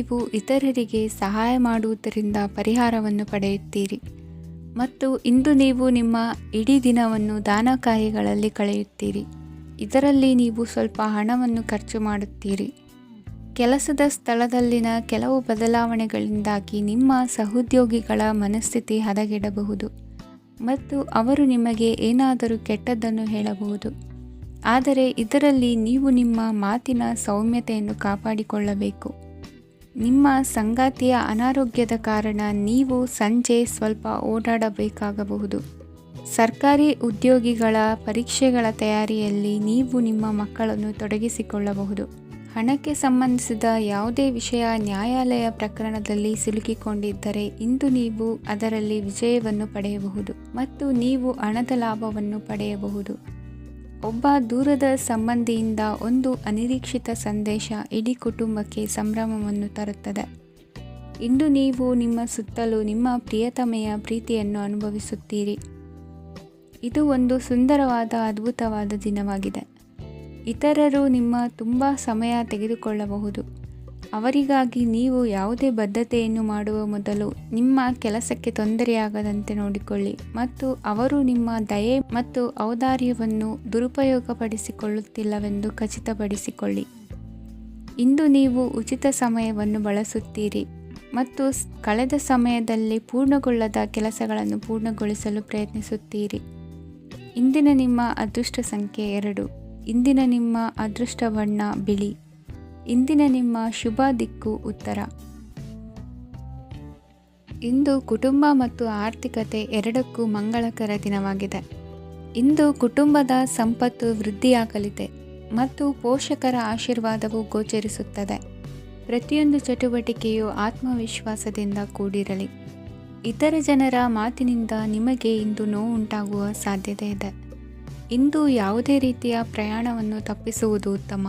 ನೀವು ಇತರರಿಗೆ ಸಹಾಯ ಮಾಡುವುದರಿಂದ ಪರಿಹಾರವನ್ನು ಪಡೆಯುತ್ತೀರಿ. ಮತ್ತು ಇಂದು ನೀವು ನಿಮ್ಮ ಇಡೀ ದಿನವನ್ನು ದಾನ ಕಾರ್ಯಗಳಲ್ಲಿ ಕಳೆಯುತ್ತೀರಿ. ಇದರಲ್ಲಿ ನೀವು ಸ್ವಲ್ಪ ಹಣವನ್ನು ಖರ್ಚು ಮಾಡುತ್ತೀರಿ. ಕೆಲಸದ ಸ್ಥಳದಲ್ಲಿನ ಕೆಲವು ಬದಲಾವಣೆಗಳಿಂದಾಗಿ ನಿಮ್ಮ ಸಹೋದ್ಯೋಗಿಗಳ ಮನಸ್ಥಿತಿ ಹದಗೆಡಬಹುದು ಮತ್ತು ಅವರು ನಿಮಗೆ ಏನಾದರೂ ಕೆಟ್ಟದ್ದನ್ನು ಹೇಳಬಹುದು. ಆದರೆ ಇದರಲ್ಲಿ ನೀವು ನಿಮ್ಮ ಮಾತಿನ ಸೌಮ್ಯತೆಯನ್ನು ಕಾಪಾಡಿಕೊಳ್ಳಬೇಕು. ನಿಮ್ಮ ಸಂಗಾತಿಯ ಅನಾರೋಗ್ಯದ ಕಾರಣ ನೀವು ಸಂಜೆ ಸ್ವಲ್ಪ ಓಡಾಡಬೇಕಾಗಬಹುದು. ಸರ್ಕಾರಿ ಉದ್ಯೋಗಿಗಳ ಪರೀಕ್ಷೆಗಳ ತಯಾರಿಯಲ್ಲಿ ನೀವು ನಿಮ್ಮ ಮಕ್ಕಳನ್ನು ತೊಡಗಿಸಿಕೊಳ್ಳಬಹುದು. ಹಣಕ್ಕೆ ಸಂಬಂಧಿಸಿದ ಯಾವುದೇ ವಿಷಯ ನ್ಯಾಯಾಲಯ ಪ್ರಕರಣದಲ್ಲಿ ಸಿಲುಕಿಕೊಂಡಿದ್ದರೆ ಇಂದು ನೀವು ಅದರಲ್ಲಿ ವಿಜಯವನ್ನು ಪಡೆಯಬಹುದು ಮತ್ತು ನೀವು ಹಣದ ಲಾಭವನ್ನು ಪಡೆಯಬಹುದು. ಒಬ್ಬ ದೂರದ ಸಂಬಂಧಿಯಿಂದ ಒಂದು ಅನಿರೀಕ್ಷಿತ ಸಂದೇಶ ಇಡೀ ಕುಟುಂಬಕ್ಕೆ ಸಂಭ್ರಮವನ್ನು ತರುತ್ತದೆ. ಇಂದು ನೀವು ನಿಮ್ಮ ಸುತ್ತಲೂ ನಿಮ್ಮ ಪ್ರಿಯತಮೆಯ ಪ್ರೀತಿಯನ್ನು ಅನುಭವಿಸುತ್ತೀರಿ. ಇದು ಒಂದು ಸುಂದರವಾದ ಅದ್ಭುತವಾದ ದಿನವಾಗಿದೆ. ಇತರರು ನಿಮ್ಮ ತುಂಬ ಸಮಯ ತೆಗೆದುಕೊಳ್ಳಬಹುದು. ಅವರಿಗಾಗಿ ನೀವು ಯಾವುದೇ ಬದ್ಧತೆಯನ್ನು ಮಾಡುವ ಮೊದಲು ನಿಮ್ಮ ಕೆಲಸಕ್ಕೆ ತೊಂದರೆಯಾಗದಂತೆ ನೋಡಿಕೊಳ್ಳಿ ಮತ್ತು ಅವರು ನಿಮ್ಮ ದಯೆ ಮತ್ತು ಔದಾರ್ಯವನ್ನು ದುರುಪಯೋಗಪಡಿಸಿಕೊಳ್ಳುತ್ತಿಲ್ಲವೆಂದು ಖಚಿತಪಡಿಸಿಕೊಳ್ಳಿ. ಇಂದು ನೀವು ಉಚಿತ ಸಮಯವನ್ನು ಬಳಸುತ್ತೀರಿ ಮತ್ತು ಕಳೆದ ಸಮಯದಲ್ಲಿ ಪೂರ್ಣಗೊಳ್ಳದ ಕೆಲಸಗಳನ್ನು ಪೂರ್ಣಗೊಳಿಸಲು ಪ್ರಯತ್ನಿಸುತ್ತೀರಿ. ಇಂದಿನ ನಿಮ್ಮ ಅದೃಷ್ಟ ಸಂಖ್ಯೆ 2. ಇಂದಿನ ನಿಮ್ಮ ಅದೃಷ್ಟ ಬಣ್ಣ ಬಿಳಿ. ಇಂದಿನ ನಿಮ್ಮ ಶುಭ ದಿಕ್ಕು ಉತ್ತರ. ಇಂದು ಕುಟುಂಬ ಮತ್ತು ಆರ್ಥಿಕತೆ ಎರಡಕ್ಕೂ ಮಂಗಳಕರ ದಿನವಾಗಿದೆ. ಇಂದು ಕುಟುಂಬದ ಸಂಪತ್ತು ವೃದ್ಧಿಯಾಗಲಿದೆ ಮತ್ತು ಪೋಷಕರ ಆಶೀರ್ವಾದವು ಗೋಚರಿಸುತ್ತದೆ. ಪ್ರತಿಯೊಂದು ಚಟುವಟಿಕೆಯು ಆತ್ಮವಿಶ್ವಾಸದಿಂದ ಕೂಡಿರಲಿ. ಇತರ ಜನರ ಮಾತಿನಿಂದ ನಿಮಗೆ ಇಂದು ನೋವುಂಟಾಗುವ ಸಾಧ್ಯತೆ ಇದೆ. ಇಂದು ಯಾವುದೇ ರೀತಿಯ ಪ್ರಯಾಣವನ್ನು ತಪ್ಪಿಸುವುದು ಉತ್ತಮ.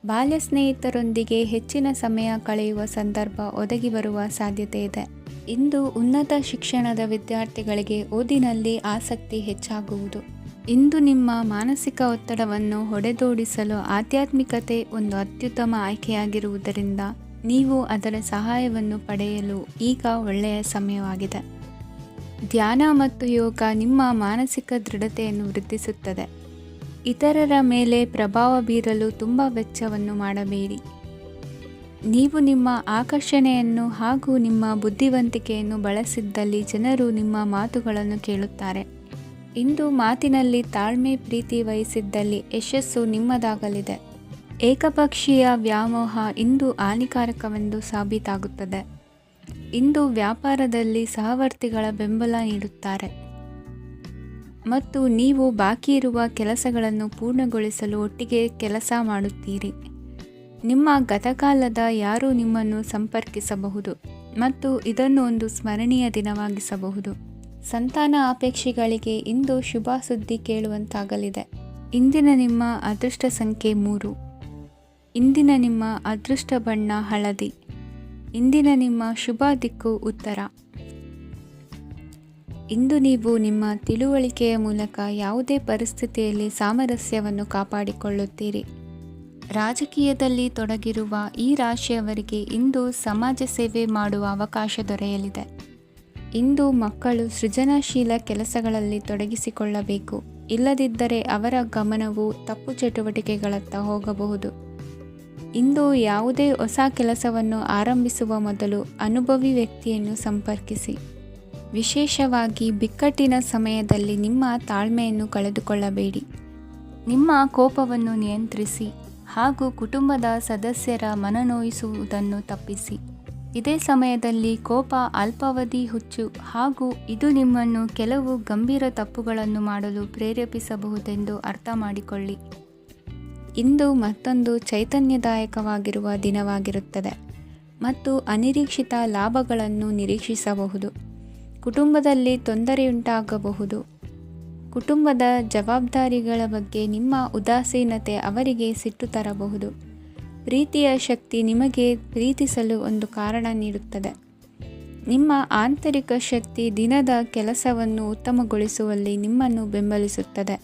ಬಾಲ್ಯ ಸ್ನೇಹಿತರೊಂದಿಗೆ ಹೆಚ್ಚಿನ ಸಮಯ ಕಳೆಯುವ ಸಂದರ್ಭ ಒದಗಿ ಬರುವ ಸಾಧ್ಯತೆ ಇದೆ. ಇಂದು ಉನ್ನತ ಶಿಕ್ಷಣದ ವಿದ್ಯಾರ್ಥಿಗಳಿಗೆ ಓದಿನಲ್ಲಿ ಆಸಕ್ತಿ ಹೆಚ್ಚಾಗುವುದು. ಇಂದು ನಿಮ್ಮ ಮಾನಸಿಕ ಒತ್ತಡವನ್ನು ಹೊಡೆದೋಡಿಸಲು ಆಧ್ಯಾತ್ಮಿಕತೆ ಒಂದು ಅತ್ಯುತ್ತಮ ಆಯ್ಕೆಯಾಗಿರುವುದರಿಂದ ನೀವು ಅದರ ಸಹಾಯವನ್ನು ಪಡೆಯಲು ಈಗ ಒಳ್ಳೆಯ ಸಮಯವಾಗಿದೆ. ಧ್ಯಾನ ಮತ್ತು ಯೋಗ ನಿಮ್ಮ ಮಾನಸಿಕ ದೃಢತೆಯನ್ನು ವೃದ್ಧಿಸುತ್ತದೆ. ಇತರರ ಮೇಲೆ ಪ್ರಭಾವ ಬೀರಲು ತುಂಬ ವೆಚ್ಚವನ್ನು ಮಾಡಬೇಡಿ. ನೀವು ನಿಮ್ಮ ಆಕರ್ಷಣೆಯನ್ನು ಹಾಗೂ ನಿಮ್ಮ ಬುದ್ಧಿವಂತಿಕೆಯನ್ನು ಬಳಸಿದ್ದಲ್ಲಿ ಜನರು ನಿಮ್ಮ ಮಾತುಗಳನ್ನು ಕೇಳುತ್ತಾರೆ. ಇಂದು ಮಾತಿನಲ್ಲಿ ತಾಳ್ಮೆ ಪ್ರೀತಿ ವಹಿಸಿದ್ದಲ್ಲಿ ಯಶಸ್ಸು ನಿಮ್ಮದಾಗಲಿದೆ. ಏಕಪಕ್ಷೀಯ ವ್ಯಾಮೋಹ ಇಂದು ಹಾನಿಕಾರಕವೆಂದು ಸಾಬೀತಾಗುತ್ತದೆ. ಇಂದು ವ್ಯಾಪಾರದಲ್ಲಿ ಸಹವರ್ತಿಗಳ ಬೆಂಬಲ ನೀಡುತ್ತಾರೆ ಮತ್ತು ನೀವು ಬಾಕಿ ಇರುವ ಕೆಲಸಗಳನ್ನು ಪೂರ್ಣಗೊಳಿಸಲು ಒಟ್ಟಿಗೆ ಕೆಲಸ ಮಾಡುತ್ತೀರಿ. ನಿಮ್ಮ ಗತಕಾಲದ ಯಾರೂ ನಿಮ್ಮನ್ನು ಸಂಪರ್ಕಿಸಬಹುದು ಮತ್ತು ಇದನ್ನು ಒಂದು ಸ್ಮರಣೀಯ ದಿನವಾಗಿಸಬಹುದು. ಸಂತಾನ ಅಪೇಕ್ಷೆಗಳಿಗೆ ಇಂದು ಶುಭ ಸುದ್ದಿ ಕೇಳುವಂತಾಗಲಿದೆ. ಇಂದಿನ ನಿಮ್ಮ ಅದೃಷ್ಟ ಸಂಖ್ಯೆ 3. ಇಂದಿನ ನಿಮ್ಮ ಅದೃಷ್ಟ ಬಣ್ಣ ಹಳದಿ. ಇಂದಿನ ನಿಮ್ಮ ಶುಭ ದಿಕ್ಕು ಉತ್ತರ. ಇಂದು ನೀವು ನಿಮ್ಮ ತಿಳುವಳಿಕೆಯ ಮೂಲಕ ಯಾವುದೇ ಪರಿಸ್ಥಿತಿಯಲ್ಲಿ ಸಾಮರಸ್ಯವನ್ನು ಕಾಪಾಡಿಕೊಳ್ಳುತ್ತೀರಿ. ರಾಜಕೀಯದಲ್ಲಿ ತೊಡಗಿರುವ ಈ ರಾಶಿಯವರಿಗೆ ಇಂದು ಸಮಾಜ ಸೇವೆ ಮಾಡುವ ಅವಕಾಶ ದೊರೆಯಲಿದೆ. ಇಂದು ಮಕ್ಕಳು ಸೃಜನಶೀಲ ಕೆಲಸಗಳಲ್ಲಿ ತೊಡಗಿಸಿಕೊಳ್ಳಬೇಕು. ಇಲ್ಲದಿದ್ದರೆ ಅವರ ಗಮನವು ತಪ್ಪು ಚಟುವಟಿಕೆಗಳತ್ತ ಹೋಗಬಹುದು. ಇಂದು ಯಾವುದೇ ಹೊಸ ಕೆಲಸವನ್ನು ಆರಂಭಿಸುವ ಮೊದಲು ಅನುಭವಿ ವ್ಯಕ್ತಿಯನ್ನು ಸಂಪರ್ಕಿಸಿ. ವಿಶೇಷವಾಗಿ ಬಿಕ್ಕಟ್ಟಿನ ಸಮಯದಲ್ಲಿ ನಿಮ್ಮ ತಾಳ್ಮೆಯನ್ನು ಕಳೆದುಕೊಳ್ಳಬೇಡಿ. ನಿಮ್ಮ ಕೋಪವನ್ನು ನಿಯಂತ್ರಿಸಿ ಹಾಗೂ ಕುಟುಂಬದ ಸದಸ್ಯರ ಮನನೋಯಿಸುವುದನ್ನು ತಪ್ಪಿಸಿ. ಇದೇ ಸಮಯದಲ್ಲಿ ಕೋಪ ಅಲ್ಪಾವಧಿ ಹುಚ್ಚು ಹಾಗೂ ಇದು ನಿಮ್ಮನ್ನು ಕೆಲವು ಗಂಭೀರ ತಪ್ಪುಗಳನ್ನು ಮಾಡಲು ಪ್ರೇರೇಪಿಸಬಹುದೆಂದು ಅರ್ಥ ಮಾಡಿಕೊಳ್ಳಿ. ಇಂದು ಮತ್ತೊಂದು ಚೈತನ್ಯದಾಯಕವಾಗಿರುವ ದಿನವಾಗಿರುತ್ತದೆ ಮತ್ತು ಅನಿರೀಕ್ಷಿತ ಲಾಭಗಳನ್ನು ನಿರೀಕ್ಷಿಸಬಹುದು. ಕುಟುಂಬದಲ್ಲಿ ತೊಂದರೆಯುಂಟಾಗಬಹುದು. ಕುಟುಂಬದ ಜವಾಬ್ದಾರಿಗಳ ಬಗ್ಗೆ ನಿಮ್ಮ ಉದಾಸೀನತೆ ಅವರಿಗೆ ಸಿಟ್ಟು ತರಬಹುದು. ಪ್ರೀತಿಯ ಶಕ್ತಿ ನಿಮಗೆ ಪ್ರೀತಿಸಲು ಒಂದು ಕಾರಣ ನೀಡುತ್ತದೆ. ನಿಮ್ಮ ಆಂತರಿಕ ಶಕ್ತಿ ದಿನದ ಕೆಲಸವನ್ನು ಉತ್ತಮಗೊಳಿಸುವಲ್ಲಿ ನಿಮ್ಮನ್ನು ಬೆಂಬಲಿಸುತ್ತದೆ.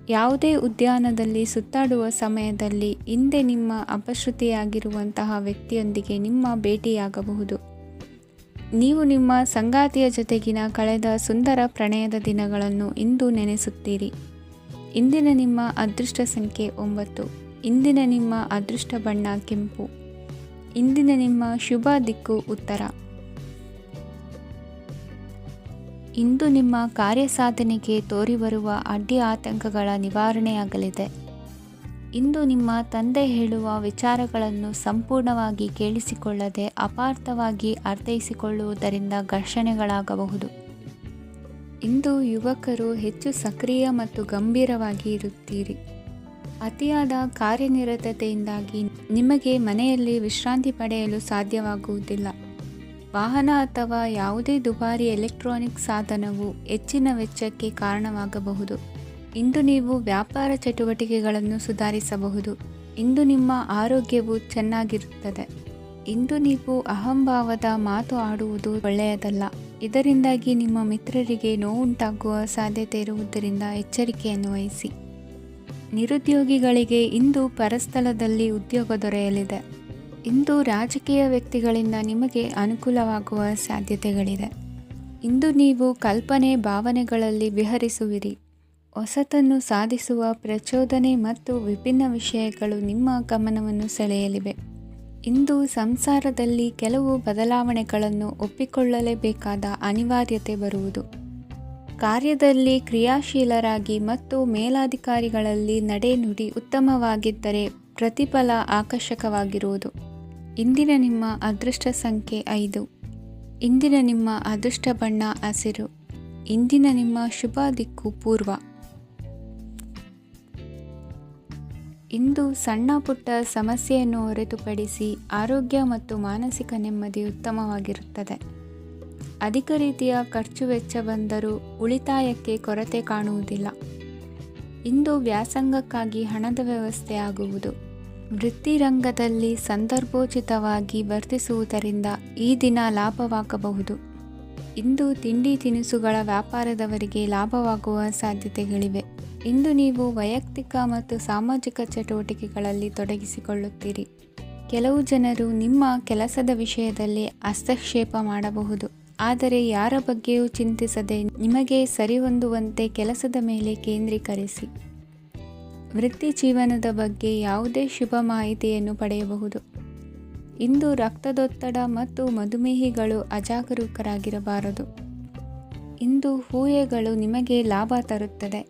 ಯಾವುದೇ ಉದ್ಯಾನದಲ್ಲಿ ಸುತ್ತಾಡುವ ಸಮಯದಲ್ಲಿ ಹಿಂದೆ ನಿಮ್ಮ ಅಪಶ್ರುತಿಯಾಗಿರುವಂತಹ ವ್ಯಕ್ತಿಯೊಂದಿಗೆ ನಿಮ್ಮ ಭೇಟಿಯಾಗಬಹುದು. ನೀವು ನಿಮ್ಮ ಸಂಗಾತಿಯ ಜೊತೆಗಿನ ಕಳೆದ ಸುಂದರ ಪ್ರಣಯದ ದಿನಗಳನ್ನು ಇಂದು ನೆನೆಸುತ್ತೀರಿ. ಇಂದಿನ ನಿಮ್ಮ ಅದೃಷ್ಟ ಸಂಖ್ಯೆ 9. ಇಂದಿನ ನಿಮ್ಮ ಅದೃಷ್ಟ ಬಣ್ಣ ಕೆಂಪು. ಇಂದಿನ ನಿಮ್ಮ ಶುಭ ದಿಕ್ಕು ಉತ್ತರ. ಇಂದು ನಿಮ್ಮ ಕಾರ್ಯಸಾಧನೆಗೆ ತೋರಿಬರುವ ಅಡ್ಡಿ ಆತಂಕಗಳ ನಿವಾರಣೆಯಾಗಲಿದೆ. ಇಂದು ನಿಮ್ಮ ತಂದೆ ಹೇಳುವ ವಿಚಾರಗಳನ್ನು ಸಂಪೂರ್ಣವಾಗಿ ಕೇಳಿಸಿಕೊಳ್ಳದೆ ಅಪಾರ್ಥವಾಗಿ ಅರ್ಥೈಸಿಕೊಳ್ಳುವುದರಿಂದ ಘರ್ಷಣೆಗಳಾಗಬಹುದು. ಇಂದು ಯುವಕರು ಹೆಚ್ಚು ಸಕ್ರಿಯ ಮತ್ತು ಗಂಭೀರವಾಗಿ ಇರುತ್ತೀರಿ. ಅತಿಯಾದ ಕಾರ್ಯನಿರತತೆಯಿಂದಾಗಿ ನಿಮಗೆ ಮನೆಯಲ್ಲಿ ವಿಶ್ರಾಂತಿ ಪಡೆಯಲು ಸಾಧ್ಯವಾಗುವುದಿಲ್ಲ. ವಾಹನ ಅಥವಾ ಯಾವುದೇ ದುಬಾರಿ ಎಲೆಕ್ಟ್ರಾನಿಕ್ ಸಾಧನವು ಹೆಚ್ಚಿನ ವೆಚ್ಚಕ್ಕೆ ಕಾರಣವಾಗಬಹುದು. ಇಂದು ನೀವು ವ್ಯಾಪಾರ ಚಟುವಟಿಕೆಗಳನ್ನು ಸುಧಾರಿಸಬಹುದು. ಇಂದು ನಿಮ್ಮ ಆರೋಗ್ಯವು ಚೆನ್ನಾಗಿರುತ್ತದೆ. ಇಂದು ನೀವು ಅಹಂಭಾವದ ಮಾತು ಆಡುವುದು ಒಳ್ಳೆಯದಲ್ಲ. ಇದರಿಂದಾಗಿ ನಿಮ್ಮ ಮಿತ್ರರಿಗೆ ನೋವುಂಟಾಗುವ ಸಾಧ್ಯತೆ ಇರುವುದರಿಂದ ಎಚ್ಚರಿಕೆಯನ್ನು ವಹಿಸಿ. ನಿರುದ್ಯೋಗಿಗಳಿಗೆ ಇಂದು ಪರಸ್ಥಳದಲ್ಲಿ ಉದ್ಯೋಗ ದೊರೆಯಲಿದೆ. ಇಂದು ರಾಜಕೀಯ ವ್ಯಕ್ತಿಗಳಿಂದ ನಿಮಗೆ ಅನುಕೂಲವಾಗುವ ಸಾಧ್ಯತೆಗಳಿದೆ. ಇಂದು ನೀವು ಕಲ್ಪನೆ ಭಾವನೆಗಳಲ್ಲಿ ವಿಹರಿಸುವಿರಿ. ಹೊಸತನ್ನು ಸಾಧಿಸುವ ಪ್ರಚೋದನೆ ಮತ್ತು ವಿಭಿನ್ನ ವಿಷಯಗಳು ನಿಮ್ಮ ಗಮನವನ್ನು ಸೆಳೆಯಲಿವೆ. ಇಂದು ಸಂಸಾರದಲ್ಲಿ ಕೆಲವು ಬದಲಾವಣೆಗಳನ್ನು ಒಪ್ಪಿಕೊಳ್ಳಲೇಬೇಕಾದ ಅನಿವಾರ್ಯತೆ ಬರುವುದು. ಕಾರ್ಯದಲ್ಲಿ ಕ್ರಿಯಾಶೀಲರಾಗಿ ಮತ್ತು ಮೇಲಾಧಿಕಾರಿಗಳಲ್ಲಿ ನಡೆನುಡಿ ಉತ್ತಮವಾಗಿದ್ದರೆ ಪ್ರತಿಫಲ ಆಕರ್ಷಕವಾಗಿರುವುದು. ಇಂದಿನ ನಿಮ್ಮ ಅದೃಷ್ಟ ಸಂಖ್ಯೆ 5. ಇಂದಿನ ನಿಮ್ಮ ಅದೃಷ್ಟ ಬಣ್ಣ ಹಸಿರು. ಇಂದಿನ ನಿಮ್ಮ ಶುಭ ದಿಕ್ಕು ಪೂರ್ವ. ಇಂದು ಸಣ್ಣ ಪುಟ್ಟ ಸಮಸ್ಯೆಯನ್ನು ಹೊರತುಪಡಿಸಿ ಆರೋಗ್ಯ ಮತ್ತು ಮಾನಸಿಕ ನೆಮ್ಮದಿ ಉತ್ತಮವಾಗಿರುತ್ತದೆ. ಅಧಿಕ ರೀತಿಯ ಖರ್ಚು ವೆಚ್ಚ ಬಂದರೂ ಉಳಿತಾಯಕ್ಕೆ ಕೊರತೆ ಕಾಣುವುದಿಲ್ಲ. ಇಂದು ವ್ಯಾಸಂಗಕ್ಕಾಗಿ ಹಣದ ವ್ಯವಸ್ಥೆ ಆಗುವುದು. ವೃತ್ತಿರಂಗದಲ್ಲಿ ಸಂದರ್ಭೋಚಿತವಾಗಿ ವರ್ತಿಸುವುದರಿಂದ ಈ ದಿನ ಲಾಭವಾಗಬಹುದು. ಇಂದು ತಿಂಡಿ ತಿನಿಸುಗಳ ವ್ಯಾಪಾರದವರಿಗೆ ಲಾಭವಾಗುವ ಸಾಧ್ಯತೆಗಳಿವೆ. ಇಂದು ನೀವು ವೈಯಕ್ತಿಕ ಮತ್ತು ಸಾಮಾಜಿಕ ಚಟುವಟಿಕೆಗಳಲ್ಲಿ ತೊಡಗಿಸಿಕೊಳ್ಳುತ್ತೀರಿ. ಕೆಲವು ಜನರು ನಿಮ್ಮ ಕೆಲಸದ ವಿಷಯದಲ್ಲಿ ಹಸ್ತಕ್ಷೇಪ ಮಾಡಬಹುದು. ಆದರೆ ಯಾರ ಬಗ್ಗೆಯೂ ಚಿಂತಿಸದೆ ನಿಮಗೆ ಸರಿಹೊಂದುವಂತೆ ಕೆಲಸದ ಮೇಲೆ ಕೇಂದ್ರೀಕರಿಸಿ. ವೃತ್ತಿ ಜೀವನದ ಬಗ್ಗೆ ಯಾವುದೇ ಶುಭ ಮಾಹಿತಿಯನ್ನು ಪಡೆಯಬಹುದು. ಇಂದು ರಕ್ತದೊತ್ತಡ ಮತ್ತು ಮಧುಮೇಹಿಗಳು ಅಜಾಗರೂಕರಾಗಿರಬಾರದು. ಇಂದು ಊಹೆಗಳು ನಿಮಗೆ ಲಾಭ ತರುತ್ತದೆ.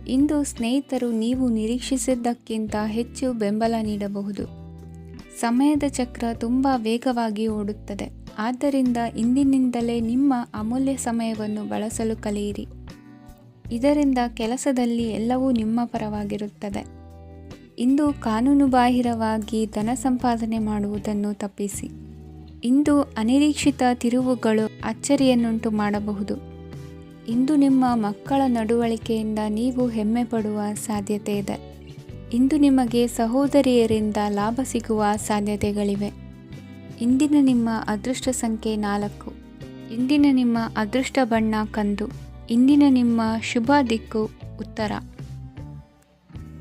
ಇಂದು ಸ್ನೇಹಿತರು ನೀವು ನಿರೀಕ್ಷಿಸಿದ್ದಕ್ಕಿಂತ ಹೆಚ್ಚು ಬೆಂಬಲ ನೀಡಬಹುದು. ಸಮಯದ ಚಕ್ರ ತುಂಬ ವೇಗವಾಗಿ ಓಡುತ್ತದೆ. ಆದ್ದರಿಂದ ಇಂದಿನಿಂದಲೇ ನಿಮ್ಮ ಅಮೂಲ್ಯ ಸಮಯವನ್ನು ಬಳಸಲು ಕಲಿಯಿರಿ. ಇದರಿಂದ ಕೆಲಸದಲ್ಲಿ ಎಲ್ಲವೂ ನಿಮ್ಮ ಪರವಾಗಿರುತ್ತದೆ. ಇಂದು ಕಾನೂನುಬಾಹಿರವಾಗಿ ಧನ ಸಂಪಾದನೆ ಮಾಡುವುದನ್ನು ತಪ್ಪಿಸಿ. ಇಂದು ಅನಿರೀಕ್ಷಿತ ತಿರುವುಗಳು ಅಚ್ಚರಿಯನ್ನುಂಟು ಮಾಡಬಹುದು. ಇಂದು ನಿಮ್ಮ ಮಕ್ಕಳ ನಡವಳಿಕೆಯಿಂದ ನೀವು ಹೆಮ್ಮೆ ಪಡುವ ಸಾಧ್ಯತೆ ಇದೆ. ಇಂದು ನಿಮಗೆ ಸಹೋದರಿಯರಿಂದ ಲಾಭ ಸಿಗುವ ಸಾಧ್ಯತೆಗಳಿವೆ. ಇಂದಿನ ನಿಮ್ಮ ಅದೃಷ್ಟ ಸಂಖ್ಯೆ 4. ಇಂದಿನ ನಿಮ್ಮ ಅದೃಷ್ಟ ಬಣ್ಣ ಕಂದು. ಇಂದಿನ ನಿಮ್ಮ ಶುಭ ದಿಕ್ಕು ಉತ್ತರ.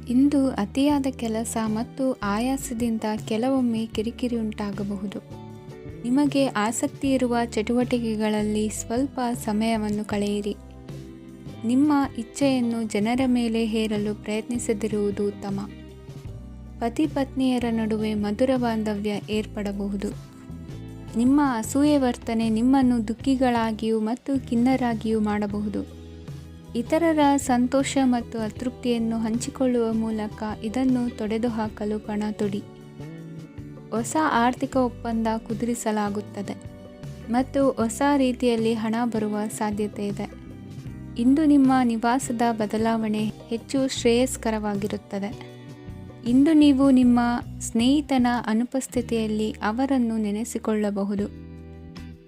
ಇಂದು ಅತಿಯಾದ ಕೆಲಸ ಮತ್ತು ಆಯಾಸದಿಂದ ಕೆಲವೊಮ್ಮೆ ಕಿರಿಕಿರಿ ಉಂಟಾಗಬಹುದು. ನಿಮಗೆ ಆಸಕ್ತಿ ಇರುವ ಚಟುವಟಿಕೆಗಳಲ್ಲಿ ಸ್ವಲ್ಪ ಸಮಯವನ್ನು ಕಳೆಯಿರಿ. ನಿಮ್ಮ ಇಚ್ಛೆಯನ್ನು ಜನರ ಮೇಲೆ ಹೇರಲು ಪ್ರಯತ್ನಿಸದಿರುವುದು ಉತ್ತಮ. ಪತಿ ಪತ್ನಿಯರ ನಡುವೆ ಮಧುರ ಬಾಂಧವ್ಯ ಏರ್ಪಡಬಹುದು. ನಿಮ್ಮ ಅಸೂಯೆ ವರ್ತನೆ ನಿಮ್ಮನ್ನು ದುಃಖಿಗಳಾಗಿಯೂ ಮತ್ತು ಖಿನ್ನರಾಗಿಯೂ ಮಾಡಬಹುದು. ಇತರರ ಸಂತೋಷ ಮತ್ತು ಅತೃಪ್ತಿಯನ್ನು ಹಂಚಿಕೊಳ್ಳುವ ಮೂಲಕ ಇದನ್ನು ತೊಡೆದುಹಾಕಲು ಪಣ ತೊಡಿ. ಹೊಸ ಆರ್ಥಿಕ ಒಪ್ಪಂದ ಕುದುರಿಸಲಾಗುತ್ತದೆ ಮತ್ತು ಹೊಸ ರೀತಿಯಲ್ಲಿ ಹಣ ಬರುವ ಸಾಧ್ಯತೆ ಇದೆ. ಇಂದು ನಿಮ್ಮ ನಿವಾಸದ ಬದಲಾವಣೆ ಹೆಚ್ಚು ಶ್ರೇಯಸ್ಕರವಾಗಿರುತ್ತದೆ. ಇಂದು ನೀವು ನಿಮ್ಮ ಸ್ನೇಹಿತನ ಅನುಪಸ್ಥಿತಿಯಲ್ಲಿ ಅವರನ್ನು ನೆನೆಸಿಕೊಳ್ಳಬಹುದು.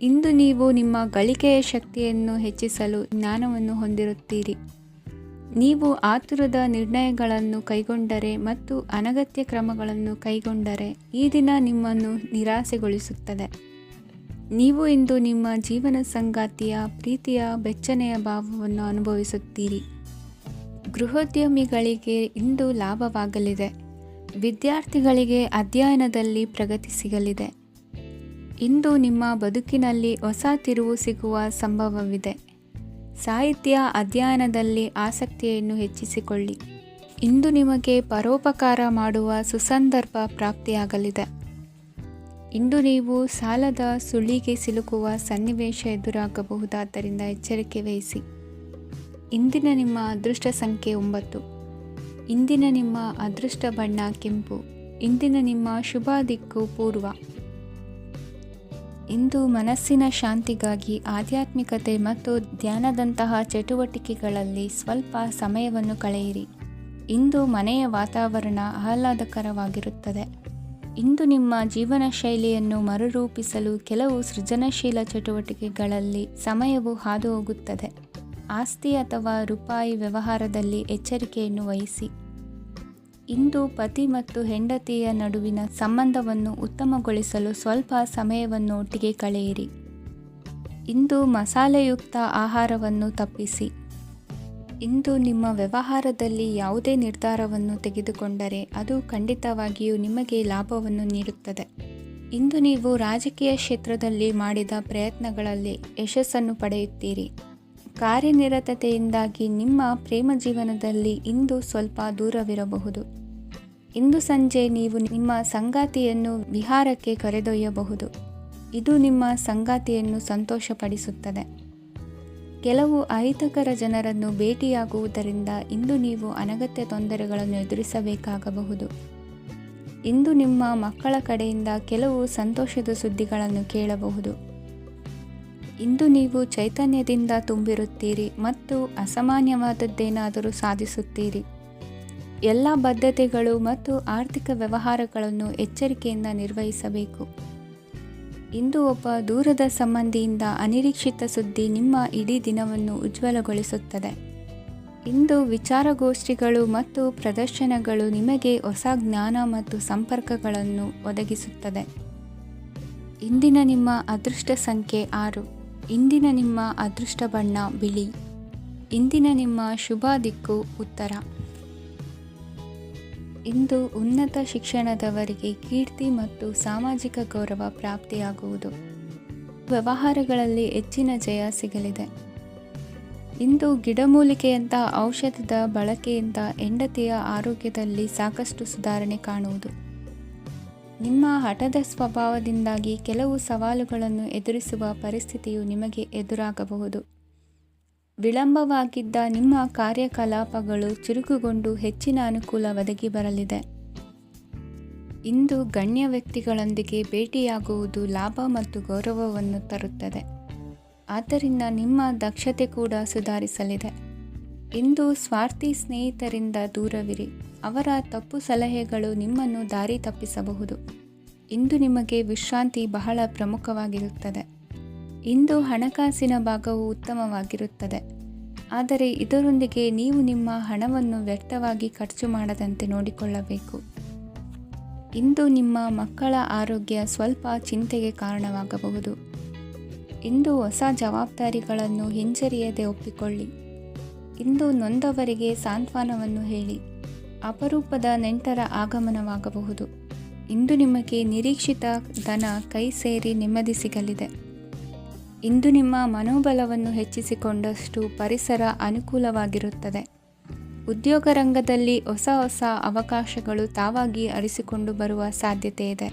ಇಂದು ನೀವು ನಿಮ್ಮ ಗಳಿಕೆಯ ಶಕ್ತಿಯನ್ನು ಹೆಚ್ಚಿಸಲು ಜ್ಞಾನವನ್ನು ಹೊಂದಿರುತ್ತೀರಿ. ನೀವು ಆತುರದ ನಿರ್ಣಯಗಳನ್ನು ಕೈಗೊಂಡರೆ ಮತ್ತು ಅನಗತ್ಯ ಕ್ರಮಗಳನ್ನು ಕೈಗೊಂಡರೆ ಈ ದಿನ ನಿಮ್ಮನ್ನು ನಿರಾಸೆಗೊಳಿಸುತ್ತದೆ. ನೀವು ಇಂದು ನಿಮ್ಮ ಜೀವನ ಸಂಗಾತಿಯ ಪ್ರೀತಿಯ ಬೆಚ್ಚನೆಯ ಭಾವವನ್ನು ಅನುಭವಿಸುತ್ತೀರಿ. ಗೃಹೋದ್ಯಮಿಗಳಿಗೆ ಇಂದು ಲಾಭವಾಗಲಿದೆ. ವಿದ್ಯಾರ್ಥಿಗಳಿಗೆ ಅಧ್ಯಯನದಲ್ಲಿ ಪ್ರಗತಿ ಸಿಗಲಿದೆ. ಇಂದು ನಿಮ್ಮ ಬದುಕಿನಲ್ಲಿ ಹೊಸ ತಿರುವು ಸಿಗುವ ಸಂಭವವಿದೆ. ಸಾಹಿತ್ಯ ಅಧ್ಯಯನದಲ್ಲಿ ಆಸಕ್ತಿಯನ್ನು ಹೆಚ್ಚಿಸಿಕೊಳ್ಳಿ. ಇಂದು ನಿಮಗೆ ಪರೋಪಕಾರ ಮಾಡುವ ಸುಸಂದರ್ಭ ಪ್ರಾಪ್ತಿಯಾಗಲಿದೆ. ಇಂದು ನೀವು ಸಾಲದ ಸುಳಿಗೆ ಸಿಲುಕುವ ಸನ್ನಿವೇಶ ಎದುರಾಗಬಹುದಾದ್ದರಿಂದ ಎಚ್ಚರಿಕೆ ವಹಿಸಿ. ಇಂದಿನ ನಿಮ್ಮ ಅದೃಷ್ಟ ಸಂಖ್ಯೆ 9. ಇಂದಿನ ನಿಮ್ಮ ಅದೃಷ್ಟ ಬಣ್ಣ ಕೆಂಪು. ಇಂದಿನ ನಿಮ್ಮ ಶುಭ ದಿಕ್ಕು ಪೂರ್ವ. ಇಂದು ಮನಸ್ಸಿನ ಶಾಂತಿಗಾಗಿ ಆಧ್ಯಾತ್ಮಿಕತೆ ಮತ್ತು ಧ್ಯಾನದಂತಹ ಚಟುವಟಿಕೆಗಳಲ್ಲಿ ಸ್ವಲ್ಪ ಸಮಯವನ್ನು ಕಳೆಯಿರಿ. ಇಂದು ಮನೆಯ ವಾತಾವರಣ ಆಹ್ಲಾದಕರವಾಗಿರುತ್ತದೆ. ಇಂದು ನಿಮ್ಮ ಜೀವನ ಶೈಲಿಯನ್ನು ಮರುರೂಪಿಸಲು ಕೆಲವು ಸೃಜನಶೀಲ ಚಟುವಟಿಕೆಗಳಲ್ಲಿ ಸಮಯವು ಹಾದುಹೋಗುತ್ತದೆ. ಆಸ್ತಿ ಅಥವಾ ರೂಪಾಯಿ ವ್ಯವಹಾರದಲ್ಲಿ ಎಚ್ಚರಿಕೆಯನ್ನು ವಹಿಸಿ. ಇಂದು ಪತಿ ಮತ್ತು ಹೆಂಡತಿಯ ನಡುವಿನ ಸಂಬಂಧವನ್ನು ಉತ್ತಮಗೊಳಿಸಲು ಸ್ವಲ್ಪ ಸಮಯವನ್ನು ಒಟ್ಟಿಗೆ ಕಳೆಯಿರಿ. ಇಂದು ಮಸಾಲೆಯುಕ್ತ ಆಹಾರವನ್ನು ತಪ್ಪಿಸಿ. ಇಂದು ನಿಮ್ಮ ವ್ಯವಹಾರದಲ್ಲಿ ಯಾವುದೇ ನಿರ್ಧಾರವನ್ನು ತೆಗೆದುಕೊಂಡರೆ ಅದು ಖಂಡಿತವಾಗಿಯೂ ನಿಮಗೆ ಲಾಭವನ್ನು ನೀಡುತ್ತದೆ. ಇಂದು ನೀವು ರಾಜಕೀಯ ಕ್ಷೇತ್ರದಲ್ಲಿ ಮಾಡಿದ ಪ್ರಯತ್ನಗಳಲ್ಲಿ ಯಶಸ್ಸನ್ನು ಪಡೆಯುತ್ತೀರಿ. ಕಾರ್ಯನಿರತತೆಯಿಂದಾಗಿ ನಿಮ್ಮ ಪ್ರೇಮ ಜೀವನದಲ್ಲಿ ಇಂದು ಸ್ವಲ್ಪ ದೂರವಿರಬಹುದು. ಇಂದು ಸಂಜೆ ನೀವು ನಿಮ್ಮ ಸಂಗಾತಿಯನ್ನು ವಿಹಾರಕ್ಕೆ ಕರೆದೊಯ್ಯಬಹುದು. ಇದು ನಿಮ್ಮ ಸಂಗಾತಿಯನ್ನು ಸಂತೋಷಪಡಿಸುತ್ತದೆ. ಕೆಲವು ಅಹಿತಕರ ಜನರನ್ನು ಭೇಟಿಯಾಗುವುದರಿಂದ ಇಂದು ನೀವು ಅನಗತ್ಯ ತೊಂದರೆಗಳನ್ನು ಎದುರಿಸಬೇಕಾಗಬಹುದು. ಇಂದು ನಿಮ್ಮ ಮಕ್ಕಳ ಕಡೆಯಿಂದ ಕೆಲವು ಸಂತೋಷದ ಸುದ್ದಿಗಳನ್ನು ಕೇಳಬಹುದು. ಇಂದು ನೀವು ಚೈತನ್ಯದಿಂದ ತುಂಬಿರುತ್ತೀರಿ ಮತ್ತು ಅಸಾಮಾನ್ಯವಾದದ್ದೇನಾದರೂ ಸಾಧಿಸುತ್ತೀರಿ. ಎಲ್ಲ ಬದ್ಧತೆಗಳು ಮತ್ತು ಆರ್ಥಿಕ ವ್ಯವಹಾರಗಳನ್ನು ಎಚ್ಚರಿಕೆಯಿಂದ ನಿರ್ವಹಿಸಬೇಕು. ಇಂದು ಒಬ್ಬ ದೂರದ ಸಂಬಂಧಿಯಿಂದ ಅನಿರೀಕ್ಷಿತ ಸುದ್ದಿ ನಿಮ್ಮ ಇಡೀ ದಿನವನ್ನು ಉಜ್ವಲಗೊಳಿಸುತ್ತದೆ. ಇಂದು ವಿಚಾರಗೋಷ್ಠಿಗಳು ಮತ್ತು ಪ್ರದರ್ಶನಗಳು ನಿಮಗೆ ಹೊಸ ಜ್ಞಾನ ಮತ್ತು ಸಂಪರ್ಕಗಳನ್ನು ಒದಗಿಸುತ್ತದೆ. ಇಂದಿನ ನಿಮ್ಮ ಅದೃಷ್ಟ ಸಂಖ್ಯೆ 6. ಇಂದಿನ ನಿಮ್ಮ ಅದೃಷ್ಟ ಬಣ್ಣ ಬಿಳಿ. ಇಂದಿನ ನಿಮ್ಮ ಶುಭ ದಿಕ್ಕು ಉತ್ತರ. ಇಂದು ಉನ್ನತ ಶಿಕ್ಷಣದವರಿಗೆ ಕೀರ್ತಿ ಮತ್ತು ಸಾಮಾಜಿಕ ಗೌರವ ಪ್ರಾಪ್ತಿಯಾಗುವುದು. ವ್ಯವಹಾರಗಳಲ್ಲಿ ಹೆಚ್ಚಿನ ಜಯ ಸಿಗಲಿದೆ. ಇಂದು ಗಿಡಮೂಲಿಕೆಯಂತಹ ಔಷಧದ ಬಳಕೆಯಿಂದ ಹೆಂಡತಿಯ ಆರೋಗ್ಯದಲ್ಲಿ ಸಾಕಷ್ಟು ಸುಧಾರಣೆ ಕಾಣುವುದು. ನಿಮ್ಮ ಹಠದ ಸ್ವಭಾವದಿಂದಾಗಿ ಕೆಲವು ಸವಾಲುಗಳನ್ನು ಎದುರಿಸುವ ಪರಿಸ್ಥಿತಿಯು ನಿಮಗೆ ಎದುರಾಗಬಹುದು. ವಿಳಂಬವಾಗಿದ್ದ ನಿಮ್ಮ ಕಾರ್ಯಕಲಾಪಗಳು ಚುರುಕುಗೊಂಡು ಹೆಚ್ಚಿನ ಅನುಕೂಲ ಒದಗಿ ಬರಲಿದೆ. ಇಂದು ಗಣ್ಯ ವ್ಯಕ್ತಿಗಳೊಂದಿಗೆ ಭೇಟಿಯಾಗುವುದು ಲಾಭ ಮತ್ತು ಗೌರವವನ್ನು ತರುತ್ತದೆ. ಆದ್ದರಿಂದ ನಿಮ್ಮ ದಕ್ಷತೆ ಕೂಡ ಸುಧಾರಿಸಲಿದೆ. ಇಂದು ಸ್ವಾರ್ಥಿ ಸ್ನೇಹಿತರಿಂದ ದೂರವಿರಿ. ಅವರ ತಪ್ಪು ಸಲಹೆಗಳು ನಿಮ್ಮನ್ನು ದಾರಿ ತಪ್ಪಿಸಬಹುದು. ಇಂದು ನಿಮಗೆ ವಿಶ್ರಾಂತಿ ಬಹಳ ಪ್ರಮುಖವಾಗಿರುತ್ತದೆ. ಇಂದು ಹಣಕಾಸಿನ ಭಾಗವು ಉತ್ತಮವಾಗಿರುತ್ತದೆ. ಆದರೆ ಇದರೊಂದಿಗೆ ನೀವು ನಿಮ್ಮ ಹಣವನ್ನು ವ್ಯರ್ಥವಾಗಿ ಖರ್ಚು ಮಾಡದಂತೆ ನೋಡಿಕೊಳ್ಳಬೇಕು. ಇಂದು ನಿಮ್ಮ ಮಕ್ಕಳ ಆರೋಗ್ಯ ಸ್ವಲ್ಪ ಚಿಂತೆಗೆ ಕಾರಣವಾಗಬಹುದು. ಇಂದು ಹೊಸ ಜವಾಬ್ದಾರಿಗಳನ್ನು ಹಿಂಜರಿಯದೆ ಒಪ್ಪಿಕೊಳ್ಳಿ. ಇಂದು ನೊಂದವರಿಗೆ ಸಾಂತ್ವನವನ್ನು ಹೇಳಿ. ಅಪರೂಪದ ನೆಂಟರ ಆಗಮನವಾಗಬಹುದು. ಇಂದು ನಿಮಗೆ ನಿರೀಕ್ಷಿತ ಧನ ಕೈ ಸೇರಿ ನೆಮ್ಮದಿ ಸಿಗಲಿದೆ. ಇಂದು ನಿಮ್ಮ ಮನೋಬಲವನ್ನು ಹೆಚ್ಚಿಸಿಕೊಂಡಷ್ಟು ಪರಿಸರ ಅನುಕೂಲವಾಗಿರುತ್ತದೆ. ಉದ್ಯೋಗ ರಂಗದಲ್ಲಿ ಹೊಸ ಹೊಸ ಅವಕಾಶಗಳು ತಾವಾಗಿ ಅರಿಸಿಕೊಂಡು ಬರುವ ಸಾಧ್ಯತೆ ಇದೆ.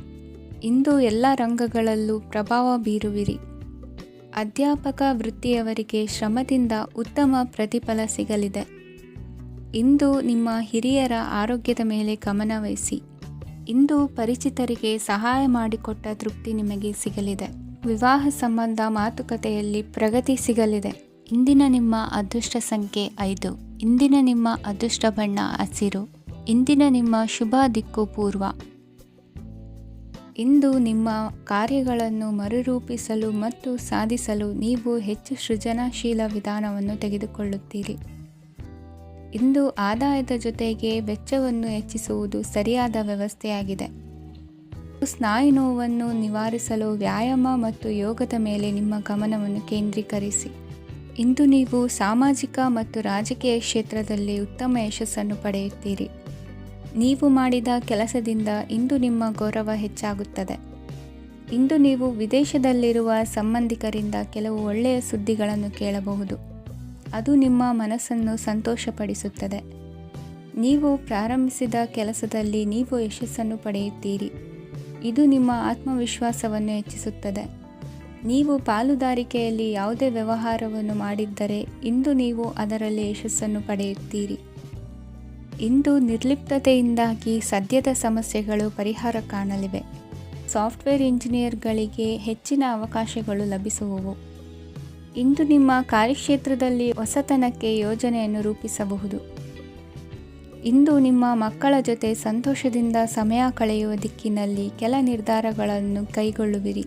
ಇಂದು ಎಲ್ಲ ರಂಗಗಳಲ್ಲೂ ಪ್ರಭಾವ ಬೀರುವಿರಿ. ಅಧ್ಯಾಪಕ ವೃತ್ತಿಯವರಿಗೆ ಶ್ರಮದಿಂದ ಉತ್ತಮ ಪ್ರತಿಫಲ ಸಿಗಲಿದೆ. ಇಂದು ನಿಮ್ಮ ಹಿರಿಯರ ಆರೋಗ್ಯದ ಮೇಲೆ ಗಮನ ವಹಿಸಿ. ಇಂದು ಪರಿಚಿತರಿಗೆ ಸಹಾಯ ಮಾಡಿಕೊಟ್ಟ ತೃಪ್ತಿ ನಿಮಗೆ ಸಿಗಲಿದೆ. ವಿವಾಹ ಸಂಬಂಧ ಮಾತುಕತೆಯಲ್ಲಿ ಪ್ರಗತಿ ಸಿಗಲಿದೆ. ಇಂದಿನ ನಿಮ್ಮ ಅದೃಷ್ಟ ಸಂಖ್ಯೆ 5. ಇಂದಿನ ನಿಮ್ಮ ಅದೃಷ್ಟ ಬಣ್ಣ ಹಸಿರು. ಇಂದಿನ ನಿಮ್ಮ ಶುಭ ದಿಕ್ಕು ಪೂರ್ವ. ಇಂದು ನಿಮ್ಮ ಕಾರ್ಯಗಳನ್ನು ಮರುರೂಪಿಸಲು ಮತ್ತು ಸಾಧಿಸಲು ನೀವು ಹೆಚ್ಚು ಸೃಜನಶೀಲ ವಿಧಾನವನ್ನು ತೆಗೆದುಕೊಳ್ಳುತ್ತೀರಿ. ಇಂದು ಆದಾಯದ ಜೊತೆಗೆ ವೆಚ್ಚವನ್ನು ಹೆಚ್ಚಿಸುವುದು ಸರಿಯಾದ ವ್ಯವಸ್ಥೆಯಾಗಿದೆ. ಸ್ನಾಯು ನೋವನ್ನು ನಿವಾರಿಸಲು ವ್ಯಾಯಾಮ ಮತ್ತು ಯೋಗದ ಮೇಲೆ ನಿಮ್ಮ ಗಮನವನ್ನು ಕೇಂದ್ರೀಕರಿಸಿ. ಇಂದು ನೀವು ಸಾಮಾಜಿಕ ಮತ್ತು ರಾಜಕೀಯ ಕ್ಷೇತ್ರದಲ್ಲಿ ಉತ್ತಮ ಯಶಸ್ಸನ್ನು ಪಡೆಯುತ್ತೀರಿ. ನೀವು ಮಾಡಿದ ಕೆಲಸದಿಂದ ಇಂದು ನಿಮ್ಮ ಗೌರವ ಹೆಚ್ಚಾಗುತ್ತದೆ. ಇಂದು ನೀವು ವಿದೇಶದಲ್ಲಿರುವ ಸಂಬಂಧಿಕರಿಂದ ಕೆಲವು ಒಳ್ಳೆಯ ಸುದ್ದಿಗಳನ್ನು ಕೇಳಬಹುದು. ಅದು ನಿಮ್ಮ ಮನಸ್ಸನ್ನು ಸಂತೋಷಪಡಿಸುತ್ತದೆ. ನೀವು ಪ್ರಾರಂಭಿಸಿದ ಕೆಲಸದಲ್ಲಿ ನೀವು ಯಶಸ್ಸನ್ನು ಪಡೆಯುತ್ತೀರಿ. ಇದು ನಿಮ್ಮ ಆತ್ಮವಿಶ್ವಾಸವನ್ನು ಹೆಚ್ಚಿಸುತ್ತದೆ. ನೀವು ಪಾಲುದಾರಿಕೆಯಲ್ಲಿ ಯಾವುದೇ ವ್ಯವಹಾರವನ್ನು ಮಾಡಿದ್ದರೆ ಇಂದು ನೀವು ಅದರಲ್ಲಿ ಯಶಸ್ಸನ್ನು ಪಡೆಯುತ್ತೀರಿ. ಇಂದು ನಿರ್ಲಿಪ್ತತೆಯಿಂದಾಗಿ ಸದ್ಯದ ಸಮಸ್ಯೆಗಳು ಪರಿಹಾರ ಕಾಣಲಿವೆ. ಸಾಫ್ಟ್ವೇರ್ ಇಂಜಿನಿಯರ್ಗಳಿಗೆ ಹೆಚ್ಚಿನ ಅವಕಾಶಗಳು ಲಭಿಸುವವು. ಇಂದು ನಿಮ್ಮ ಕಾರ್ಯಕ್ಷೇತ್ರದಲ್ಲಿ ಹೊಸತನಕ್ಕೆ ಯೋಜನೆಯನ್ನು ರೂಪಿಸಬಹುದು. ಇಂದು ನಿಮ್ಮ ಮಕ್ಕಳ ಜೊತೆ ಸಂತೋಷದಿಂದ ಸಮಯ ಕಳೆಯುವ ದಿಕ್ಕಿನಲ್ಲಿ ಕೆಲ ನಿರ್ಧಾರಗಳನ್ನು ಕೈಗೊಳ್ಳುವಿರಿ.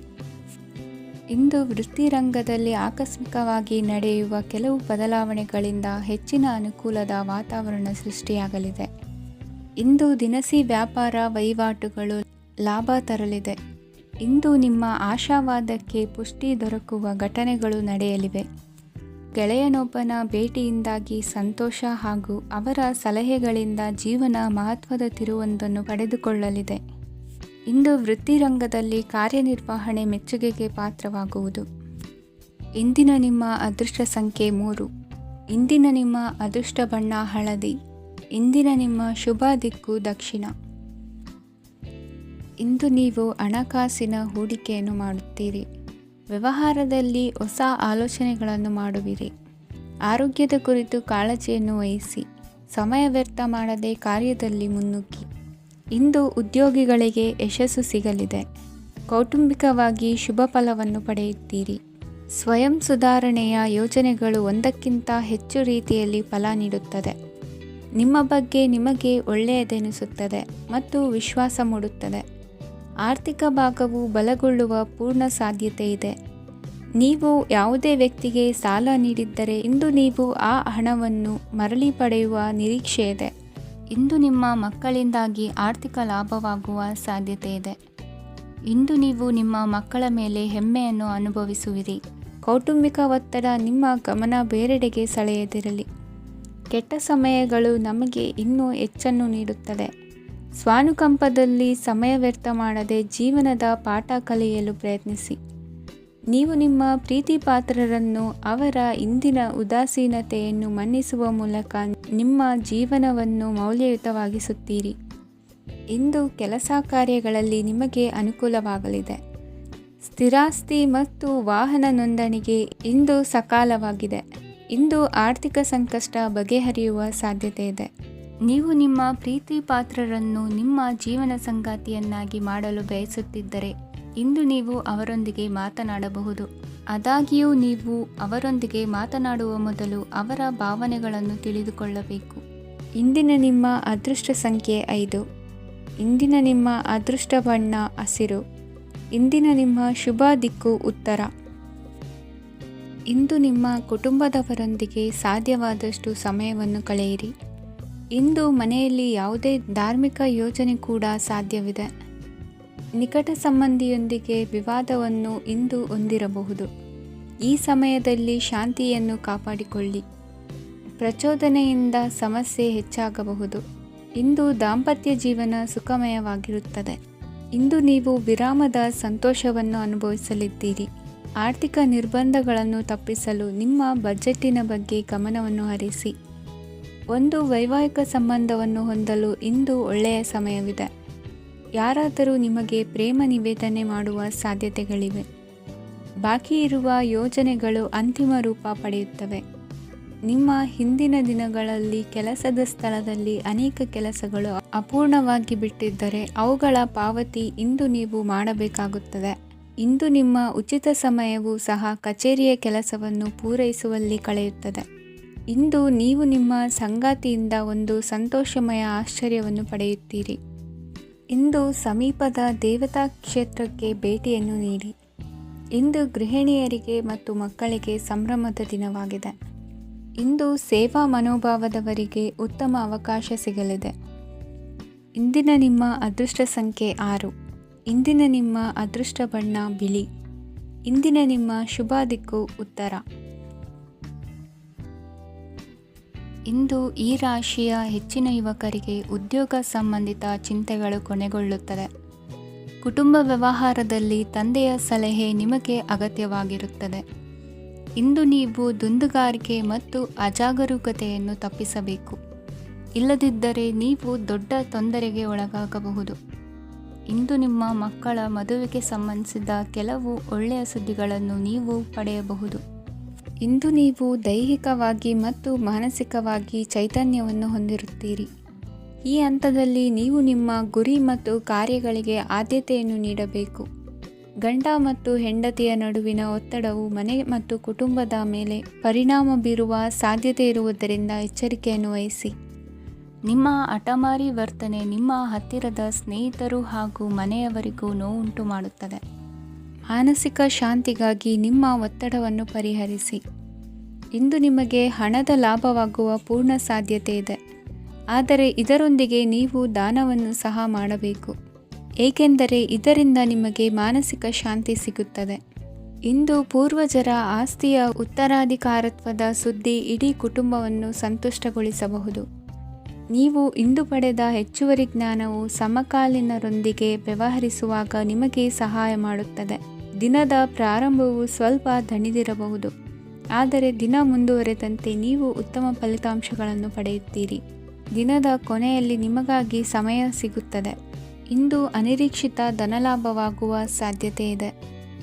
ಇಂದು ವೃತ್ತಿರಂಗದಲ್ಲಿ ಆಕಸ್ಮಿಕವಾಗಿ ನಡೆಯುವ ಕೆಲವು ಬದಲಾವಣೆಗಳಿಂದ ಹೆಚ್ಚಿನ ಅನುಕೂಲದ ವಾತಾವರಣ ಸೃಷ್ಟಿಯಾಗಲಿದೆ. ಇಂದು ದಿನಸಿ ವ್ಯಾಪಾರ ವಹಿವಾಟುಗಳು ಲಾಭ ತರಲಿದೆ. ಇಂದು ನಿಮ್ಮ ಆಶಾವಾದಕ್ಕೆ ಪುಷ್ಟಿ ದೊರಕುವ ಘಟನೆಗಳು ನಡೆಯಲಿವೆ. ಗೆಳೆಯನೊಬ್ಬನ ಭೇಟಿಯಿಂದಾಗಿ ಸಂತೋಷ ಹಾಗೂ ಅವರ ಸಲಹೆಗಳಿಂದ ಜೀವನ ಮಹತ್ವದ ತಿರುವೊಂದನ್ನು ಪಡೆದುಕೊಳ್ಳಲಿದೆ. ಇಂದು ವೃತ್ತಿರಂಗದಲ್ಲಿ ಕಾರ್ಯನಿರ್ವಹಣೆ ಮೆಚ್ಚುಗೆಗೆ ಪಾತ್ರವಾಗುವುದು. ಇಂದಿನ ನಿಮ್ಮ ಅದೃಷ್ಟ ಸಂಖ್ಯೆ 3. ಇಂದಿನ ನಿಮ್ಮ ಅದೃಷ್ಟ ಬಣ್ಣ ಹಳದಿ. ಇಂದಿನ ನಿಮ್ಮ ಶುಭ ದಿಕ್ಕು ದಕ್ಷಿಣ. ಇಂದು ನೀವು ಹಣಕಾಸಿನ ಹೂಡಿಕೆಯನ್ನು ಮಾಡುತ್ತೀರಿ. ವ್ಯವಹಾರದಲ್ಲಿ ಹೊಸ ಆಲೋಚನೆಗಳನ್ನು ಮಾಡುವಿರಿ. ಆರೋಗ್ಯದ ಕುರಿತು ಕಾಳಜಿಯನ್ನು ವಹಿಸಿ. ಸಮಯ ವ್ಯರ್ಥ ಮಾಡದೆ ಕಾರ್ಯದಲ್ಲಿ ಮುನ್ನುಗ್ಗಿ. ಇಂದು ಉದ್ಯೋಗಿಗಳಿಗೆ ಯಶಸ್ಸು ಸಿಗಲಿದೆ. ಕೌಟುಂಬಿಕವಾಗಿ ಶುಭ ಫಲವನ್ನು ಪಡೆಯುತ್ತೀರಿ. ಸ್ವಯಂ ಸುಧಾರಣೆಯ ಯೋಜನೆಗಳು ಒಂದಕ್ಕಿಂತ ಹೆಚ್ಚು ರೀತಿಯಲ್ಲಿ ಫಲ ನೀಡುತ್ತದೆ. ನಿಮ್ಮ ಬಗ್ಗೆ ನಿಮಗೆ ಒಳ್ಳೆಯದೆನಿಸುತ್ತದೆ ಮತ್ತು ವಿಶ್ವಾಸ ಮೂಡುತ್ತದೆ. ಆರ್ಥಿಕ ಭಾಗವು ಬಲಗೊಳ್ಳುವ ಪೂರ್ಣ ಸಾಧ್ಯತೆ ಇದೆ. ನೀವು ಯಾವುದೇ ವ್ಯಕ್ತಿಗೆ ಸಾಲ ನೀಡಿದ್ದರೆ ಇಂದು ನೀವು ಆ ಹಣವನ್ನು ಮರಳಿ ಪಡೆಯುವ ನಿರೀಕ್ಷೆ ಇದೆ. ಇಂದು ನಿಮ್ಮ ಮಕ್ಕಳಿಂದಾಗಿ ಆರ್ಥಿಕ ಲಾಭವಾಗುವ ಸಾಧ್ಯತೆ ಇದೆ. ಇಂದು ನೀವು ನಿಮ್ಮ ಮಕ್ಕಳ ಮೇಲೆ ಹೆಮ್ಮೆಯನ್ನು ಅನುಭವಿಸುವಿರಿ. ಕೌಟುಂಬಿಕ ಒತ್ತಡ ನಿಮ್ಮ ಗಮನ ಬೇರೆಡೆಗೆ ಸೆಳೆಯದಿರಲಿ. ಕೆಟ್ಟ ಸಮಯಗಳು ನಮಗೆ ಇನ್ನೂ ಹೆಚ್ಚನ್ನು ನೀಡುತ್ತದೆ. ಸ್ವಾನುಕಂಪದಲ್ಲಿ ಸಮಯ ವ್ಯರ್ಥ ಮಾಡದೆ ಜೀವನದ ಪಾಠ ಕಲಿಯಲು ಪ್ರಯತ್ನಿಸಿ. ನೀವು ನಿಮ್ಮ ಪ್ರೀತಿ ಪಾತ್ರರನ್ನು ಅವರ ಇಂದಿನ ಉದಾಸೀನತೆಯನ್ನು ಮನ್ನಿಸುವ ಮೂಲಕ ನಿಮ್ಮ ಜೀವನವನ್ನು ಮೌಲ್ಯಯುತವಾಗಿಸುತ್ತೀರಿ. ಇಂದು ಕೆಲಸ ಕಾರ್ಯಗಳಲ್ಲಿ ನಿಮಗೆ ಅನುಕೂಲವಾಗಲಿದೆ. ಸ್ಥಿರಾಸ್ತಿ ಮತ್ತು ವಾಹನ ನೋಂದಣಿಗೆ ಇಂದು ಸಕಾಲವಾಗಿದೆ. ಇಂದು ಆರ್ಥಿಕ ಸಂಕಷ್ಟ ಬಗೆಹರಿಯುವ ಸಾಧ್ಯತೆ ಇದೆ. ನೀವು ನಿಮ್ಮ ಪ್ರೀತಿ ಪಾತ್ರರನ್ನು ನಿಮ್ಮ ಜೀವನ ಸಂಗಾತಿಯನ್ನಾಗಿ ಮಾಡಲು ಬಯಸುತ್ತಿದ್ದರೆ ಇಂದು ನೀವು ಅವರೊಂದಿಗೆ ಮಾತನಾಡಬಹುದು. ಆದಾಗ್ಯೂ ನೀವು ಅವರೊಂದಿಗೆ ಮಾತನಾಡುವ ಮೊದಲು ಅವರ ಭಾವನೆಗಳನ್ನು ತಿಳಿದುಕೊಳ್ಳಬೇಕು. ಇಂದಿನ ನಿಮ್ಮ ಅದೃಷ್ಟ ಸಂಖ್ಯೆ 5. ಇಂದಿನ ನಿಮ್ಮ ಅದೃಷ್ಟ ಬಣ್ಣ ಹಸಿರು. ಇಂದಿನ ನಿಮ್ಮ ಶುಭ ದಿಕ್ಕು ಉತ್ತರ. ಇಂದು ನಿಮ್ಮ ಕುಟುಂಬದವರೊಂದಿಗೆ ಸಾಧ್ಯವಾದಷ್ಟು ಸಮಯವನ್ನು ಕಳೆಯಿರಿ. ಇಂದು ಮನೆಯಲ್ಲಿ ಯಾವುದೇ ಧಾರ್ಮಿಕ ಯೋಜನೆ ಕೂಡ ಸಾಧ್ಯವಿದೆ. ನಿಕಟ ಸಂಬಂಧಿಯೊಂದಿಗೆ ವಿವಾದವನ್ನು ಇಂದು ಹೊಂದಿರಬಹುದು. ಈ ಸಮಯದಲ್ಲಿ ಶಾಂತಿಯನ್ನು ಕಾಪಾಡಿಕೊಳ್ಳಿ. ಪ್ರಚೋದನೆಯಿಂದ ಸಮಸ್ಯೆ ಹೆಚ್ಚಾಗಬಹುದು. ಇಂದು ದಾಂಪತ್ಯ ಜೀವನ ಸುಖಮಯವಾಗಿರುತ್ತದೆ. ಇಂದು ನೀವು ವಿರಾಮದ ಸಂತೋಷವನ್ನು ಅನುಭವಿಸಲಿದ್ದೀರಿ. ಆರ್ಥಿಕ ನಿರ್ಬಂಧಗಳನ್ನು ತಪ್ಪಿಸಲು ನಿಮ್ಮ ಬಜೆಟ್ಟಿನ ಬಗ್ಗೆ ಗಮನವನ್ನು ಹರಿಸಿ. ಒಂದು ವೈವಾಹಿಕ ಸಂಬಂಧವನ್ನು ಹೊಂದಲು ಇಂದು ಒಳ್ಳೆಯ ಸಮಯವಿದೆ. ಯಾರಾದರೂ ನಿಮಗೆ ಪ್ರೇಮ ನಿವೇದನೆ ಮಾಡುವ ಸಾಧ್ಯತೆಗಳಿವೆ. ಬಾಕಿ ಇರುವ ಯೋಜನೆಗಳು ಅಂತಿಮ ರೂಪ ಪಡೆಯುತ್ತವೆ. ನಿಮ್ಮ ಹಿಂದಿನ ದಿನಗಳಲ್ಲಿ ಕೆಲಸದ ಸ್ಥಳದಲ್ಲಿ ಅನೇಕ ಕೆಲಸಗಳು ಅಪೂರ್ಣವಾಗಿ ಬಿಟ್ಟಿದ್ದರೆ ಅವುಗಳ ಪಾವತಿ ಇಂದು ನೀವು ಮಾಡಬೇಕಾಗುತ್ತದೆ. ಇಂದು ನಿಮ್ಮ ಉಚಿತ ಸಮಯವು ಸಹ ಕಚೇರಿಯ ಕೆಲಸವನ್ನು ಪೂರೈಸುವಲ್ಲಿ ಕಳೆಯುತ್ತದೆ. ಇಂದು ನೀವು ನಿಮ್ಮ ಸಂಗಾತಿಯಿಂದ ಒಂದು ಸಂತೋಷಮಯ ಆಶ್ಚರ್ಯವನ್ನು ಪಡೆಯುತ್ತೀರಿ. ಇಂದು ಸಮೀಪದ ದೇವತಾ ಕ್ಷೇತ್ರಕ್ಕೆ ಭೇಟಿಯನ್ನು ನೀಡಿ. ಇಂದು ಗೃಹಿಣಿಯರಿಗೆ ಮತ್ತು ಮಕ್ಕಳಿಗೆ ಸಂಭ್ರಮದ ದಿನವಾಗಿದೆ. ಇಂದು ಸೇವಾ ಮನೋಭಾವದವರಿಗೆ ಉತ್ತಮ ಅವಕಾಶ ಸಿಗಲಿದೆ. ಇಂದಿನ ನಿಮ್ಮ ಅದೃಷ್ಟ ಸಂಖ್ಯೆ 6. ಇಂದಿನ ನಿಮ್ಮ ಅದೃಷ್ಟ ಬಣ್ಣ ಬಿಳಿ. ಇಂದಿನ ನಿಮ್ಮ ಶುಭ ದಿಕ್ಕು ಉತ್ತರ. ಇಂದು ಈ ರಾಶಿಯ ಹೆಚ್ಚಿನ ಯುವಕರಿಗೆ ಉದ್ಯೋಗ ಸಂಬಂಧಿತ ಚಿಂತೆಗಳು ಕೊನೆಗೊಳ್ಳುತ್ತದೆ. ಕುಟುಂಬ ವ್ಯವಹಾರದಲ್ಲಿ ತಂದೆಯ ಸಲಹೆ ನಿಮಗೆ ಅಗತ್ಯವಾಗಿರುತ್ತದೆ. ಇಂದು ನೀವು ದುಂದುಗಾರಿಕೆ ಮತ್ತು ಅಜಾಗರೂಕತೆಯನ್ನು ತಪ್ಪಿಸಬೇಕು. ಇಲ್ಲದಿದ್ದರೆ ನೀವು ದೊಡ್ಡ ತೊಂದರೆಗೆ ಒಳಗಾಗಬಹುದು. ಇಂದು ನಿಮ್ಮ ಮಕ್ಕಳ ಮದುವೆಗೆ ಸಂಬಂಧಿಸಿದ ಕೆಲವು ಒಳ್ಳೆಯ ಸುದ್ದಿಗಳನ್ನು ನೀವು ಪಡೆಯಬಹುದು. ಇಂದು ನೀವು ದೈಹಿಕವಾಗಿ ಮತ್ತು ಮಾನಸಿಕವಾಗಿ ಚೈತನ್ಯವನ್ನು ಹೊಂದಿರುತ್ತೀರಿ. ಈ ಹಂತದಲ್ಲಿ ನೀವು ನಿಮ್ಮ ಗುರಿ ಮತ್ತು ಕಾರ್ಯಗಳಿಗೆ ಆದ್ಯತೆಯನ್ನು ನೀಡಬೇಕು. ಗಂಡ ಮತ್ತು ಹೆಂಡತಿಯ ನಡುವಿನ ಒತ್ತಡವು ಮನೆ ಮತ್ತು ಕುಟುಂಬದ ಮೇಲೆ ಪರಿಣಾಮ ಬೀರುವ ಸಾಧ್ಯತೆ ಇರುವುದರಿಂದ ಎಚ್ಚರಿಕೆಯನ್ನು ವಹಿಸಿ. ನಿಮ್ಮ ಹಠಮಾರಿ ವರ್ತನೆ ನಿಮ್ಮ ಹತ್ತಿರದ ಸ್ನೇಹಿತರು ಹಾಗೂ ಮನೆಯವರಿಗೂ ನೋವುಂಟು ಮಾಡುತ್ತದೆ. ಮಾನಸಿಕ ಶಾಂತಿಗಾಗಿ ನಿಮ್ಮ ಒತ್ತಡವನ್ನು ಪರಿಹರಿಸಿ. ಇಂದು ನಿಮಗೆ ಹಣದ ಲಾಭವಾಗುವ ಪೂರ್ಣ ಸಾಧ್ಯತೆ ಇದೆ, ಆದರೆ ಇದರೊಂದಿಗೆ ನೀವು ದಾನವನ್ನು ಸಹ ಮಾಡಬೇಕು, ಏಕೆಂದರೆ ಇದರಿಂದ ನಿಮಗೆ ಮಾನಸಿಕ ಶಾಂತಿ ಸಿಗುತ್ತದೆ. ಇಂದು ಪೂರ್ವಜರ ಆಸ್ತಿಯ ಉತ್ತರಾಧಿಕಾರತ್ವದ ಸುದ್ದಿ ಇಡೀ ಕುಟುಂಬವನ್ನು ಸಂತುಷ್ಟಗೊಳಿಸಬಹುದು. ನೀವು ಇಂದು ಪಡೆದ ಹೆಚ್ಚುವರಿ ಜ್ಞಾನವು ಸಮಕಾಲೀನರೊಂದಿಗೆ ವ್ಯವಹರಿಸುವಾಗ ನಿಮಗೆ ಸಹಾಯ ಮಾಡುತ್ತದೆ. ದಿನದ ಪ್ರಾರಂಭವು ಸ್ವಲ್ಪ ದಣಿದಿರಬಹುದು, ಆದರೆ ದಿನ ಮುಂದುವರೆದಂತೆ ನೀವು ಉತ್ತಮ ಫಲಿತಾಂಶಗಳನ್ನು ಪಡೆಯುತ್ತೀರಿ. ದಿನದ ಕೊನೆಯಲ್ಲಿ ನಿಮಗಾಗಿ ಸಮಯ ಸಿಗುತ್ತದೆ. ಇಂದು ಅನಿರೀಕ್ಷಿತ ಧನಲಾಭವಾಗುವ ಸಾಧ್ಯತೆ ಇದೆ.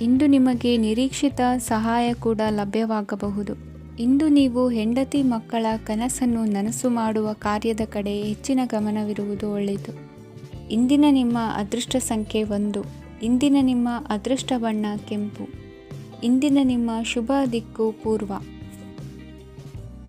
ಇಂದು ನಿಮಗೆ ನಿರೀಕ್ಷಿತ ಸಹಾಯ ಕೂಡ ಲಭ್ಯವಾಗಬಹುದು. ಇಂದು ನೀವು ಹೆಂಡತಿ ಮಕ್ಕಳ ಕನಸನ್ನು ನನಸು ಮಾಡುವ ಕಾರ್ಯದ ಕಡೆ ಹೆಚ್ಚಿನ ಗಮನವಿರುವುದು ಒಳ್ಳೆಯದು. ಇಂದಿನ ನಿಮ್ಮ ಅದೃಷ್ಟ ಸಂಖ್ಯೆ 1. ಇಂದಿನ ನಿಮ್ಮ ಅದೃಷ್ಟ ಬಣ್ಣ ಕೆಂಪು. ಇಂದಿನ ನಿಮ್ಮ ಶುಭ ದಿಕ್ಕು ಪೂರ್ವ.